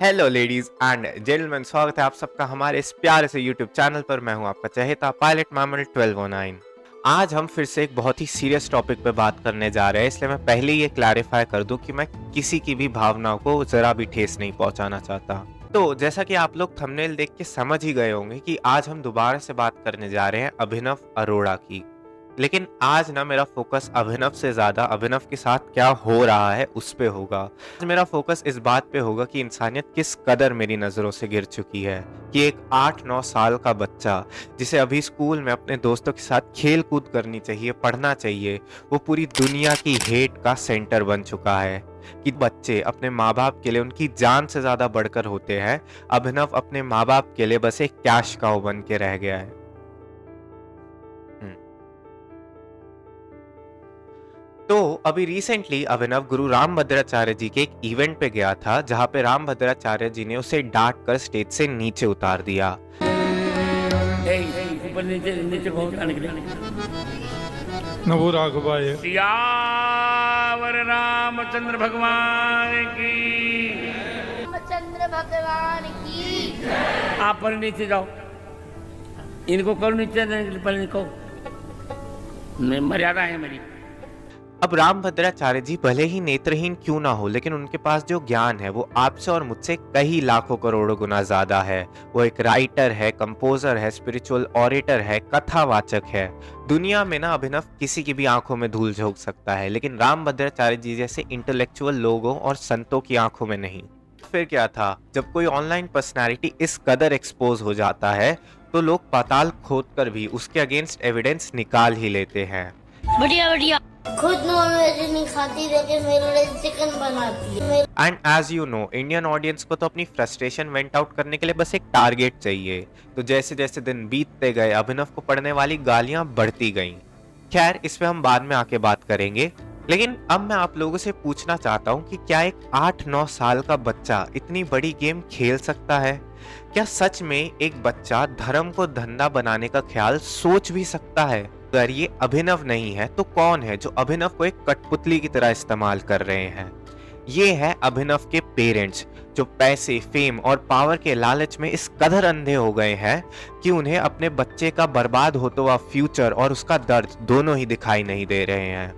Hello ladies and gentleman, स्वागत है आप सबका हमारे इस प्यारे से यूट्यूब चैनल पर। मैं हूं आपका चहेता पायलट मैमल 1209। आज हम फिर से एक बहुत ही सीरियस टॉपिक पे बात करने जा रहे हैं, इसलिए मैं पहले ये क्लैरिफाई कर दूं कि मैं किसी की भी भावनाओं को जरा भी ठेस नहीं पहुंचाना चाहता। तो जैसा कि आप लोग थंबनेल देख के समझ ही गए होंगे कि आज हम दोबारा से बात करने जा रहे हैं अभिनव अरोड़ा की। लेकिन आज ना मेरा फोकस अभिनव से ज्यादा अभिनव के साथ क्या हो रहा है उस पे होगा। आज मेरा फोकस इस बात पे होगा कि इंसानियत किस कदर मेरी नजरों से गिर चुकी है कि एक 8-9 साल का बच्चा जिसे अभी स्कूल में अपने दोस्तों के साथ खेल कूद करनी चाहिए, पढ़ना चाहिए, वो पूरी दुनिया की हेट का सेंटर बन चुका है। कि बच्चे अपने माँ बाप के लिए उनकी जान से ज्यादा बढ़कर होते हैं, अभिनव अपने माँ बाप के लिए बस एक कैश काउ बन के रह गया है। तो अभी रिसेंटली अभिनव गुरु रामभद्राचार्य जी के एक इवेंट पे गया था, जहां पे रामभद्राचार्य जी ने उसे डांट कर स्टेज से नीचे उतार दिया। ऊपर नीचे नीचे बहुत आने के लिए नवो राघवाय सियावर रामचंद्र भगवान की। रामचंद्र भगवान की। आप पर नीचे जाओ, इनको करो नीचे जाने के लिए, पहले इनको मर्यादा है मेरी। अब रामभद्राचार्य जी भले ही नेत्रहीन क्यों ना हो, लेकिन उनके पास जो ज्ञान है वो आपसे और मुझसे कई लाखों करोड़ों गुना ज्यादा है। वो एक राइटर है, कंपोजर है, स्पिरिचुअल ऑरेटर है, कथावाचक है। दुनिया में ना अभिनव किसी की भी आंखों में धूल झोंक सकता है, लेकिन रामभद्राचार्य जी जैसे इंटेलेक्चुअल लोगों और संतों की आंखों में नहीं। फिर क्या था, जब कोई ऑनलाइन पर्सनैलिटी इस कदर एक्सपोज हो जाता है तो लोग पाताल खोद कर भी उसके अगेंस्ट एविडेंस निकाल ही लेते हैं। बढ़िया बढ़िया। खुद नॉनवेज नहीं खाती लेकिन मेरे लिए चिकन बनाती है। And as you know, Indian audience को तो अपनी फ्रस्ट्रेशन वेंट आउट करने के लिए बस एक टारगेट चाहिए। तो जैसे जैसे दिन बीतते गए अभिनव को पड़ने वाली गालियां बढ़ती गईं। खैर, इस पे हम बाद में आके बात करेंगे, लेकिन अब मैं आप लोगों से पूछना चाहता हूं कि क्या एक 8-9 साल का बच्चा इतनी बड़ी गेम खेल सकता है? क्या सच में एक बच्चा धर्म को धंधा बनाने का ख्याल सोच भी सकता है? अगर ये अभिनव नहीं है तो कौन है जो अभिनव को एक कठपुतली की तरह इस्तेमाल कर रहे हैं? ये है अभिनव के पेरेंट्स, जो पैसे, फेम और पावर के लालच में इस कदर अंधे हो गए हैं कि उन्हें अपने बच्चे का बर्बाद होता हुआ फ्यूचर और उसका दर्द दोनों ही दिखाई नहीं दे रहे हैं।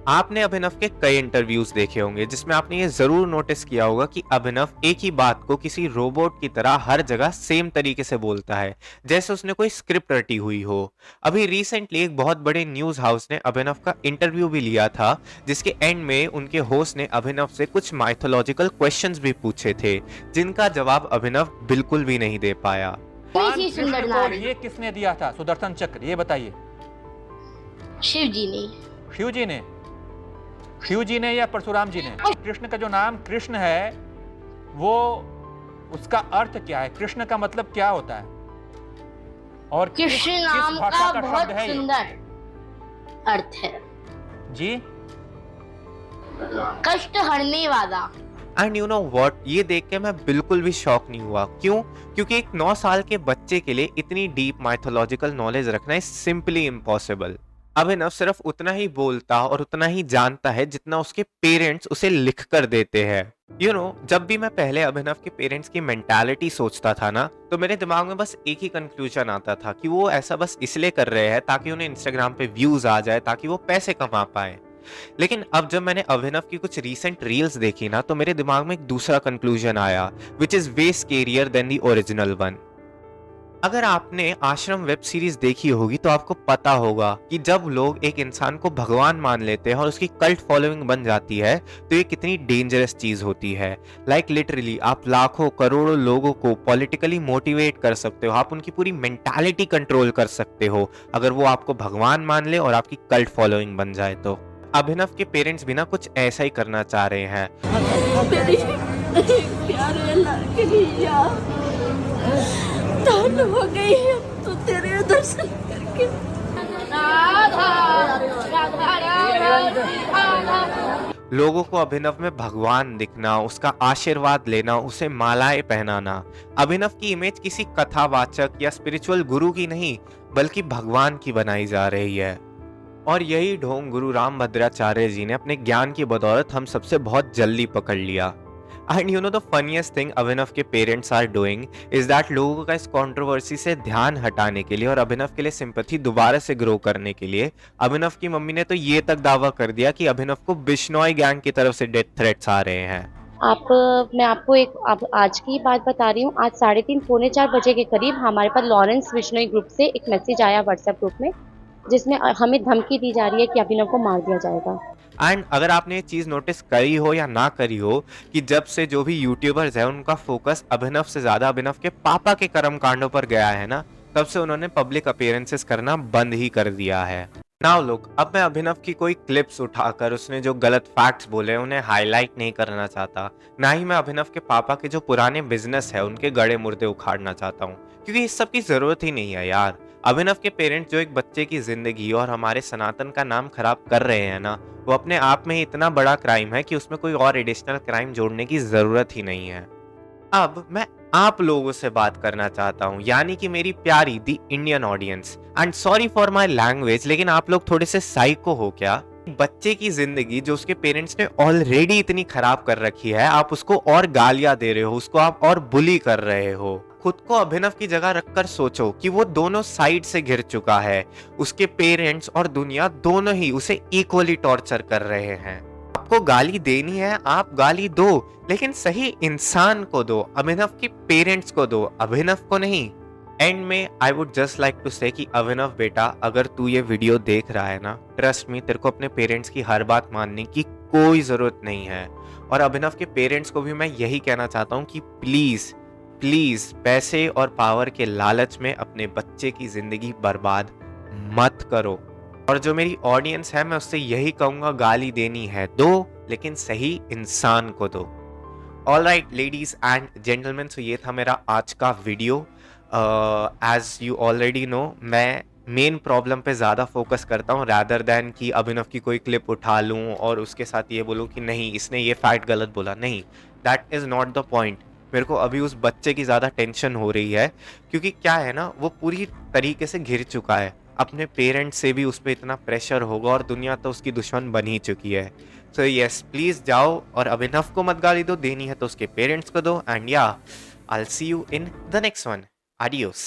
आपने अभिनव के कई इंटरव्यूज देखे होंगे जिसमें आपने ये जरूर नोटिस किया होगा कि अभिनव एक ही बात को किसी रोबोट की तरह हर जगह सेम तरीके से बोलता है, जैसे उसने कोई स्क्रिप्ट रटी हुई हो। अभी रिसेंटली एक बहुत बड़े न्यूज हाउस ने अभिनव का इंटरव्यू भी लिया था, जिसके एंड में उनके होस्ट ने अभिनव से कुछ माइथोलॉजिकल क्वेश्चंस भी पूछे थे, जिनका जवाब अभिनव बिल्कुल भी नहीं दे पाया। सुंदर नारी। ये किसने दिया था सुदर्शन चक्र, ये बताइए। शिव जी ने। शिव जी ने? शिव जी ने या परशुराम जी ने? कृष्ण का जो नाम कृष्ण है, वो उसका अर्थ क्या है? कृष्ण का मतलब क्या होता है? और कृष्ण किस नाम भाषा का का बहुत शब्द है ये? सुंदर अर्थ है, जी, कष्ट हरने वाला। एंड यू नो व्हाट, ये देख के मैं बिल्कुल भी शॉक नहीं हुआ। क्यों? क्योंकि एक 9 साल के बच्चे के लिए इतनी डीप माइथोलॉजिकल नॉलेज रखना इज सिंपली इम्पॉसिबल। अभिनव सिर्फ उतना ही बोलता और उतना ही जानता है जितना उसके पेरेंट्स उसे लिख कर देते हैं। यू नो, जब भी मैं पहले अभिनव के पेरेंट्स की मेंटालिटी सोचता था ना, तो मेरे दिमाग में बस एक ही कंक्लूजन आता था कि वो ऐसा बस इसलिए कर रहे हैं ताकि उन्हें इंस्टाग्राम पे व्यूज आ जाए, ताकि वो पैसे कमा पाए। लेकिन अब जब मैंने अभिनव की कुछ रीसेंट रील्स देखी ना, तो मेरे दिमाग में एक दूसरा कंक्लूजन आया, which is way scarier than the original one. अगर आपने आश्रम वेब सीरीज देखी होगी तो आपको पता होगा कि जब लोग एक इंसान को भगवान मान लेते हैं और उसकी कल्ट फॉलोइंग बन जाती है तो ये कितनी डेंजरस चीज होती है। लाइक लिटरली आप लाखों करोड़ों लोगों को पॉलिटिकली मोटिवेट कर सकते हो, आप उनकी पूरी मेंटालिटी कंट्रोल कर सकते हो अगर वो आपको भगवान मान ले और आपकी कल्ट फॉलोइंग बन जाए तो। अभिनव के पेरेंट्स भी ना कुछ ऐसा ही करना चाह रहे हैं। धन हो गई है तो तेरे दर्शन करके। राधा राधा राधा। लोगों को अभिनव में भगवान दिखना, उसका आशीर्वाद लेना, उसे मालाएं पहनाना, अभिनव की इमेज किसी कथावाचक या स्पिरिचुअल गुरु की नहीं बल्कि भगवान की बनाई जा रही है। और यही ढोंग गुरु रामभद्राचार्य जी ने अपने ज्ञान की बदौलत हम सबसे बहुत जल्दी पकड़ लिया। And you know the funniest thing Abhinav के parents are doing is that लोगों का इस कंट्रोवर्सी से ध्यान हटाने के लिए और अभिनव के लिए सिंपैथी दोबारा से ग्रो करने के लिए अभिनव की मम्मी ने तो ये तक दावा कर दिया कि अभिनव को बिश्नोई गैंग की तरफ से डेथ थ्रेट्स आ रहे हैं। मैं आपको आज की बात बता रही हूँ। आज 3:30 पौने 4 बजे के करीब हमारे पास लॉरेंस बिश्नोई ग्रुप से एक मैसेज आया व्हाट्सएप ग्रुप में, जिसमें हमें धमकी दी जा रही है कि अभिनव को मार दिया जाएगा। एंड अगर आपने ये चीज नोटिस करी हो या ना करी हो कि जब से जो भी यूट्यूबर्स हैं उनका फोकस अभिनव से ज्यादा अभिनव के पापा के कर्म कांडों पर गया है ना, तब से उन्होंने पब्लिक अपीयरेंसेस करना बंद ही कर दिया है। नाउ लुक, अब मैं अभिनव की कोई क्लिप्स उठाकर उसने जो गलत फैक्ट्स बोले उन्हें हाईलाइट नहीं करना चाहता, ना ही मैं अभिनव के पापा के जो पुराने बिजनेस है उनके गड़े मुर्दे उखाड़ना चाहता हूँ, क्योंकि इस सब की जरूरत ही नहीं है यार। अभिनव के पेरेंट्स जो एक बच्चे की जिंदगी और हमारे सनातन का नाम खराब कर रहे हैं ना, वो अपने आप में ही इतना बड़ा क्राइम है कि उसमें कोई और एडिशनल क्राइम जोड़ने की जरूरत ही नहीं है। अब मैं आप लोगों से बात करना चाहता हूं, यानी कि मेरी प्यारी the Indian audience, and sorry for my language, लेकिन आप लोग थोड़े से साइको हो क्या? बच्चे की जिंदगी जो उसके पेरेंट्स ने ऑलरेडी इतनी खराब कर रखी है, आप उसको और गालियां दे रहे हो, उसको आप और बुली कर रहे हो। खुद को अभिनव की जगह रखकर सोचो कि वो दोनों साइड से घिर चुका है, उसके पेरेंट्स और दुनिया दोनों ही उसे इक्वली टॉर्चर कर रहे हैं। आपको गाली देनी है, आप गाली दो, लेकिन सही इंसान को दो, अभिनव के पेरेंट्स को दो, अभिनव को नहीं। एंड में I would just like to say कि अभिनव बेटा, अगर तू ये वीडियो देख रहा है ना, ट्रस्ट मी, तेरे को अपने पेरेंट्स की हर बात मानने की कोई जरूरत नहीं है। और अभिनव के पेरेंट्स को भी मैं यही कहना चाहता हूँ कि प्लीज प्लीज पैसे और पावर के लालच में अपने बच्चे की जिंदगी बर्बाद मत करो। और जो मेरी ऑडियंस है, मैं उससे यही कहूंगा, गाली देनी है दो, लेकिन सही इंसान को दो। All right ladies and gentleman, so ये था मेरा आज का video. As you already know, मैं मेन प्रॉब्लम पे ज़्यादा फोकस करता हूँ रैदर दैन कि अभिनव की कोई क्लिप उठा लूँ और उसके साथ ये बोलूँ कि नहीं इसने ये फैक्ट गलत बोला। नहीं, that is not the point. मेरे को अभी उस बच्चे की ज़्यादा टेंशन हो रही है, क्योंकि क्या है ना, वो पूरी तरीके से घिर चुका है। अपने पेरेंट्स से भी उस पर इतना प्रेशर होगा और दुनिया तो उसकी दुश्मन बन ही चुकी है। सो यस, प्लीज़ जाओ और अभिनव को मत गाली दो, देनी है तो उसके पेरेंट्स को दो। एंड या, I will see you in the next one. Adios.